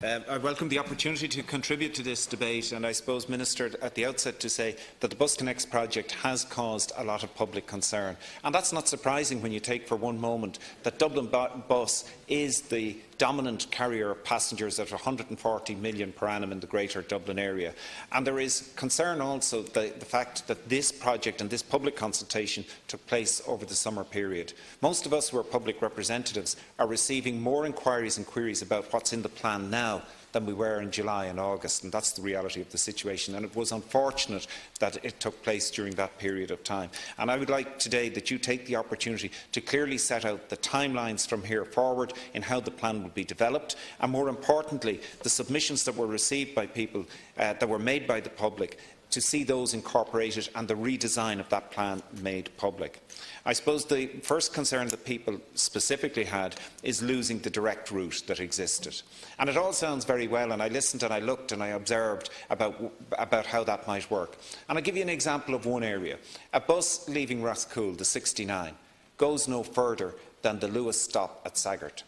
I welcome the opportunity to contribute to this debate, and I suppose, Minister, at the outset to say that the BusConnects project has caused a lot of public concern. And that's not surprising when you take for one moment that Dublin Bus is the dominant carrier of passengers at 140 million per annum in the Greater Dublin area. And there is concern also the fact that this project and this public consultation took place over the summer period. Most of us who are public representatives are receiving more inquiries and queries about what's in the plan now than we were in July and August, and that's the reality of the situation. And it was unfortunate that it took place during that period of time. And I would like today that you take the opportunity to clearly set out the timelines from here forward in how the plan will be developed, and more importantly, the submissions that were received by people, that were made by the public, to see those incorporated and the redesign of that plan made public. I suppose the first concern that people specifically had is losing the direct route that existed. And it all sounds very well, and I listened and I looked and I observed about how that might work. And I'll give you an example of one area. A bus leaving Rathcoole, the 69, goes no further than the Lewis stop at Saggart.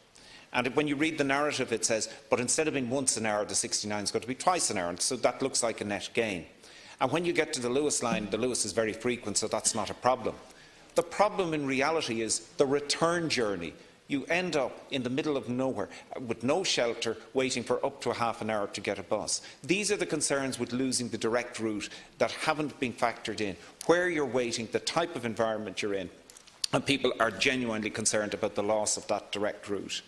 And when you read the narrative, it says, but instead of being once an hour, the 69 is going to be twice an hour, and so that looks like a net gain. And when you get to the Lewis line, the Lewis is very frequent, so that's not a problem. The problem in reality is the return journey. You end up in the middle of nowhere with no shelter, waiting for up to half an hour to get a bus. These are the concerns with losing the direct route that haven't been factored in. Where you're waiting, the type of environment you're in, and people are genuinely concerned about the loss of that direct route.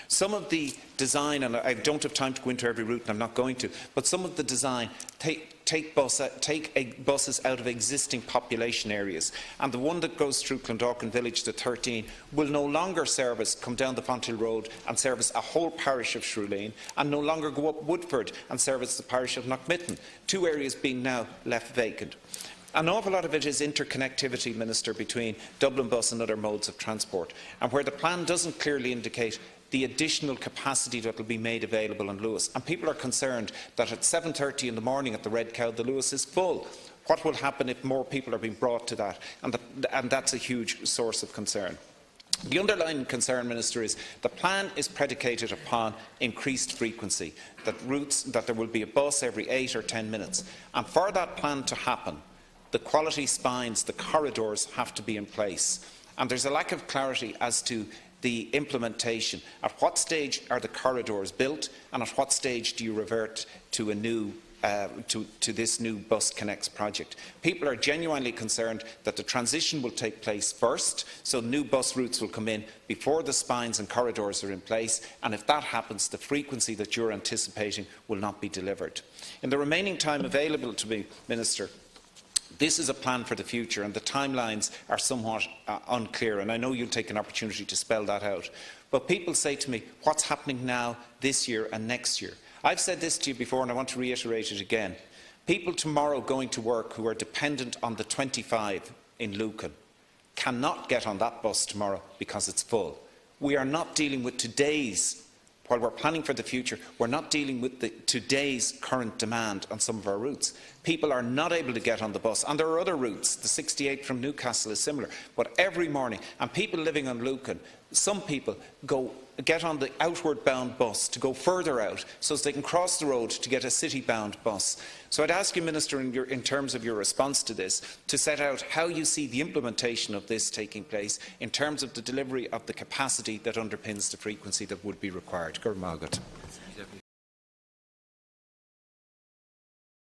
Some of the design, and I don't have time to go into every route and I'm not going to, but some of the design take buses out of existing population areas. And the one that goes through Clondalkin Village to 13 will no longer come down the Fonthill Road and service a whole parish of Shrewleen, and no longer go up Woodford and service the parish of Knockmitten, two areas being now left vacant. An awful lot of it is interconnectivity, Minister, between Dublin Bus and other modes of transport, and where the plan doesn't clearly indicate the additional capacity that will be made available in Lewis. And people are concerned that at 7:30 in the morning at the Red Cow, the Lewis is full. What will happen if more people are being brought to that? And that's a huge source of concern. The underlying concern, Minister, is the plan is predicated upon increased frequency, that there will be a bus every 8 or 10 minutes. And for that plan to happen, the quality spines, the corridors have to be in place. And there's a lack of clarity as to the implementation. At what stage are the corridors built, and at what stage do you revert to a new to this new BusConnects project? People are genuinely concerned that the transition will take place first, so new bus routes will come in before the spines and corridors are in place, and if that happens, the frequency that you're anticipating will not be delivered. In the remaining time available to me, Minister, this is a plan for the future, and the timelines are somewhat unclear, and I know you'll take an opportunity to spell that out. But people say to me, what's happening now, this year and next year? I've said this to you before, and I want to reiterate it again. People tomorrow going to work who are dependent on the 25 in Lucan cannot get on that bus tomorrow because it's full. We are not dealing with today's, while we're planning for the future, we're not dealing with today's current demand on some of our routes. People are not able to get on the bus, and there are other routes. The 68 from Newcastle is similar, but every morning, and people living on Lucan, some people get on the outward bound bus to go further out so as they can cross the road to get a city bound bus. So I'd ask you, Minister, in terms of your response to this, to set out how you see the implementation of this taking place in terms of the delivery of the capacity that underpins the frequency that would be required. Curran.